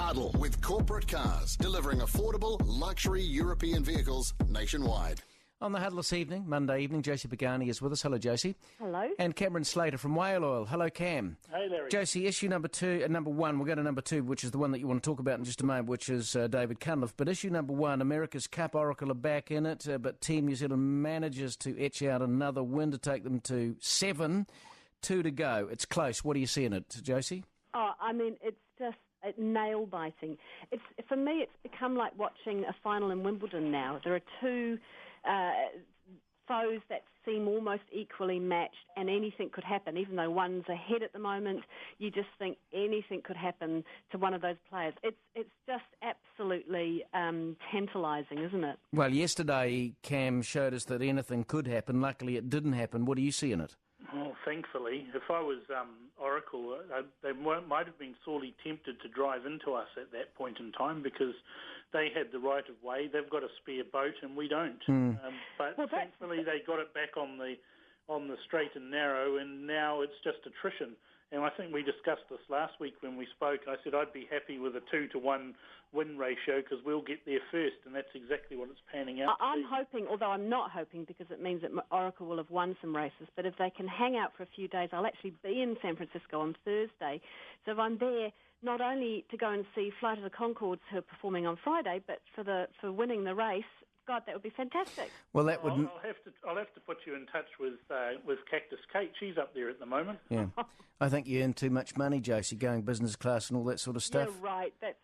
Huddle with corporate cars, delivering affordable luxury European vehicles nationwide. On the Huddle this evening, Monday evening, Josie Pagani is with us. Hello, Josie. Hello. And Cameron Slater from Whale Oil. Hello, Cam. Hey, Larry. Josie, issue number one, we'll go to number two, which is the one that you want to talk about in just a moment, which is David Cunliffe. But issue number one, America's Cup, Oracle are back in it, but Team New Zealand manages to etch out another win to take them to 7, 2 to go. It's close. What do you see in it, Josie? Oh, I mean, it's just nail-biting. For me, it's become like watching a final in Wimbledon now. There are two foes that seem almost equally matched, and anything could happen. Even though one's ahead at the moment, you just think anything could happen to one of those players. It's just absolutely tantalising, isn't it? Well, yesterday, Cam showed us that anything could happen. Luckily, it didn't happen. What do you see in it? Well, thankfully, if I was Oracle, they might have been sorely tempted to drive into us at that point in time because they had the right of way. They've got a spare boat and we don't. But thankfully, they got it back on the straight and narrow, and now it's just attrition. And I think we discussed this last week when we spoke. I said I'd be happy with a 2-to-1 win ratio because we'll get there first, and that's exactly what it's panning out I'm hoping, although I'm not hoping because it means that Oracle will have won some races, but if they can hang out for a few days, I'll actually be in San Francisco on Thursday. So if I'm there, not only to go and see Flight of the Conchords, who are performing on Friday, but for winning the race, God, that would be fantastic. Well, that would. I'll have to put you in touch with Cactus Kate. She's up there at the moment. Yeah, I think you earn too much money, Josie, going business class and all that sort of stuff. Yeah, right. That's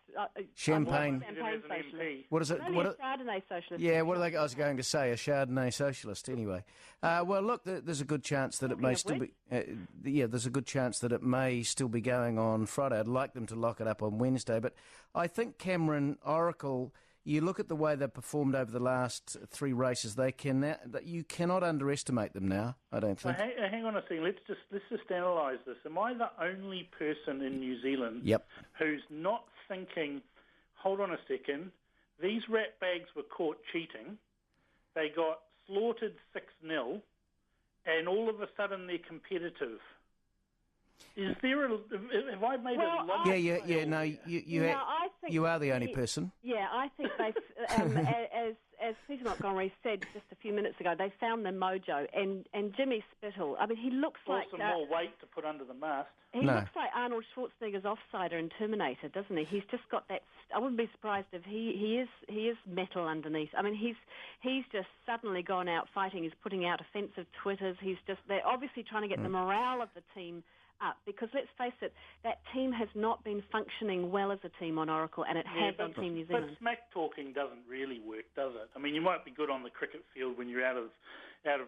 champagne. Socialist. What is it? Only a Chardonnay socialist. Yeah, what are they? I was going to say a Chardonnay socialist. Anyway, well, look, there's a good chance that it may still be. There's a good chance that it may still be going on Friday. I'd like them to lock it up on Wednesday, but I think Cameron Oracle. You look at the way they've performed over the last 3 races. You cannot underestimate them now, I don't think. Hang on a second. Let's just analyse this. Am I the only person in New Zealand who's not thinking, hold on a second, these ratbags were caught cheating, they got slaughtered 6-0, and all of a sudden they're competitive? Is there have I made a lot? Yeah. No, I think you are the only person. Yeah, I think they've, as Peter Montgomery said just a few minutes ago, they found their mojo. And Jimmy Spittle, I mean, he looks like some more weight to put under the mast. He looks like Arnold Schwarzenegger's offsider in Terminator, doesn't he? He's just got that. I wouldn't be surprised if he is metal underneath. I mean, he's just suddenly gone out fighting. He's putting out offensive Twitters. They're obviously trying to get the morale of the team up, because let's face it, that team has not been functioning well as a team on Oracle, and it has on Team New Zealand. But smack talking doesn't really work, does it? I mean, you might be good on the cricket field when you're out of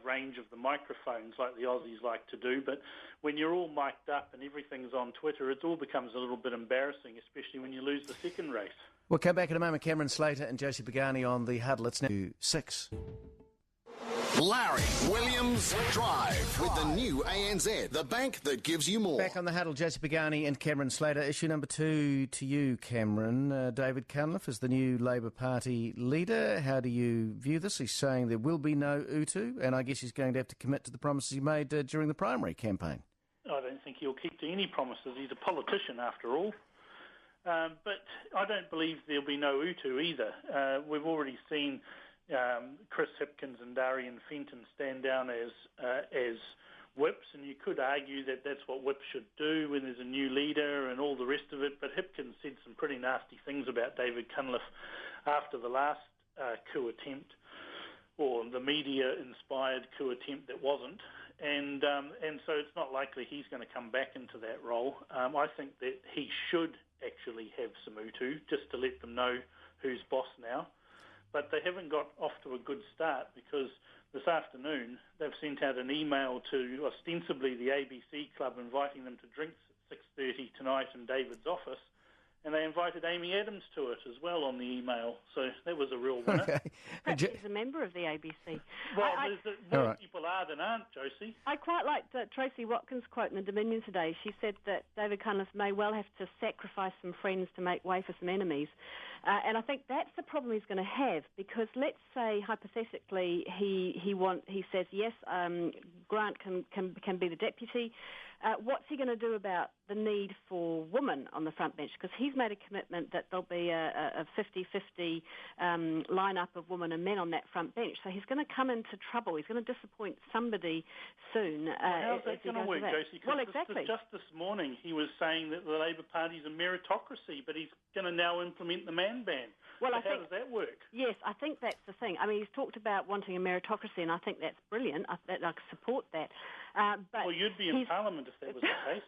range of the microphones like the Aussies like to do, but when you're all mic'd up and everything's on Twitter, it all becomes a little bit embarrassing, especially when you lose the second race. We'll come back in a moment. Cameron Slater and Josie Pagani on the Huddle. It's now 6. Larry Williams Drive with the new ANZ, the bank that gives you more. Back on the Huddle, Josie Pagani and Cameron Slater. Issue number 2 to you, Cameron. David Cunliffe is the new Labour Party leader. How do you view this? He's saying there will be no Utu, and I guess he's going to have to commit to the promises he made during the primary campaign. I don't think he'll keep to any promises. He's a politician, after all. But I don't believe there'll be no Utu either. We've already seen Chris Hipkins and Darian Fenton stand down as whips, and you could argue that that's what whips should do when there's a new leader and all the rest of it, but Hipkins said some pretty nasty things about David Cunliffe after the last coup attempt, or the media-inspired coup attempt that wasn't, and so it's not likely he's going to come back into that role. I think that he should actually have some Utu, just to let them know who's boss now. But they haven't got off to a good start, because this afternoon they've sent out an email to ostensibly the ABC Club inviting them to drinks at 6:30 tonight in David's office, and they invited Amy Adams to it as well on the email. So that was a real winner. Okay. Perhaps he's a member of the ABC. Well, more people are than aren't, Josie. I quite liked Tracy Watkins' quote in the Dominion today. She said that David Cunliffe may well have to sacrifice some friends to make way for some enemies. And I think that's the problem he's going to have, because let's say, hypothetically, he says, yes, Grant can be the deputy, What's he going to do about the need for women on the front bench? Because he's made a commitment that there'll be a 50-50 lineup of women and men on that front bench. So he's going to come into trouble. He's going to disappoint somebody soon. How's that going to work, Josie? Well, exactly. Just this morning he was saying that the Labour Party's a meritocracy, but he's going to now implement the man ban. Well, how does that work? Yes, I think that's the thing. I mean, he's talked about wanting a meritocracy, and I think that's brilliant. I support that. But you'd be in Parliament if that was the case.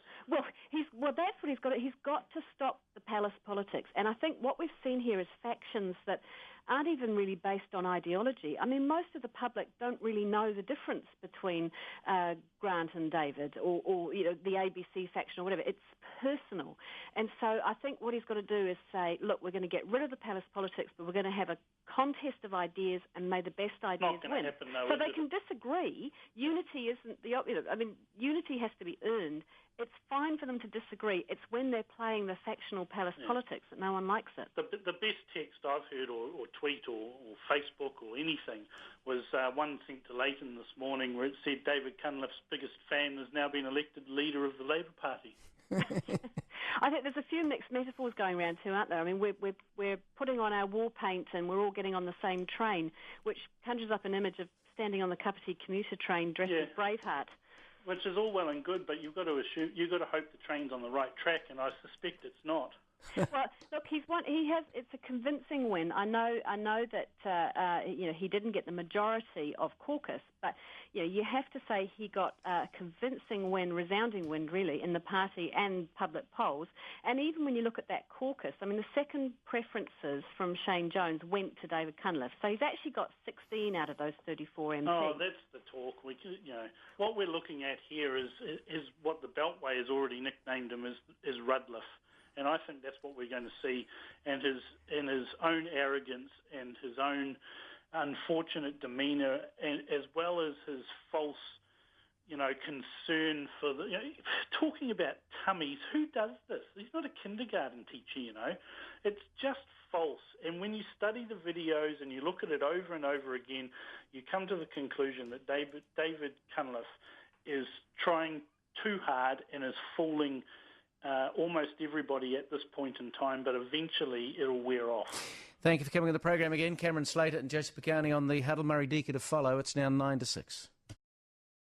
Well, that's what he's got. He's got to stop the palace politics. And I think what we've seen here is factions that aren't even really based on ideology. I mean, most of the public don't really know the difference between Grant and David or the ABC faction or whatever. It's personal. And so I think what he's got to do is say, look, we're going to get rid of the palace politics, but we're going to have a contest of ideas and may the best ideas win. Happen, though, so they can disagree. Unity isn't unity has to be earned. It's fine for them to disagree. It's when they're playing the factional palace politics that no one likes it. The best text I've heard or tweet or Facebook or anything was one sent to Leighton this morning where it said David Cunliffe's biggest fan has now been elected leader of the Labour Party. I think there's a few mixed metaphors going around too, aren't there? I mean, we're putting on our war paint and we're all getting on the same train, which conjures up an image of standing on the Kapiti commuter train dressed as Braveheart. Which is all well and good, but you've got to hope the train's on the right track, and I suspect it's not. Well, look, it's a convincing win. I know that he didn't get the majority of caucus, but you have to say he got a convincing win, resounding win, really, in the party and public polls. And even when you look at that caucus, I mean, the second preferences from Shane Jones went to David Cunliffe, so he's actually got 16 out of those 34 MPs. Oh, that's the talk. What we're looking at here is what the Beltway has already nicknamed him as Rudliff. And I think that's what we're going to see, and his own arrogance and his own unfortunate demeanour, and as well as his false, concern for talking about tummies. Who does this? He's not a kindergarten teacher, It's just false. And when you study the videos and you look at it over and over again, you come to the conclusion that David Cunliffe is trying too hard and is fooling almost everybody at this point in time, but eventually it'll wear off. Thank you for coming on the program again. Cameron Slater and Josie Pagani on the Huddle. Murray Deaker to follow. It's now 9 to 6.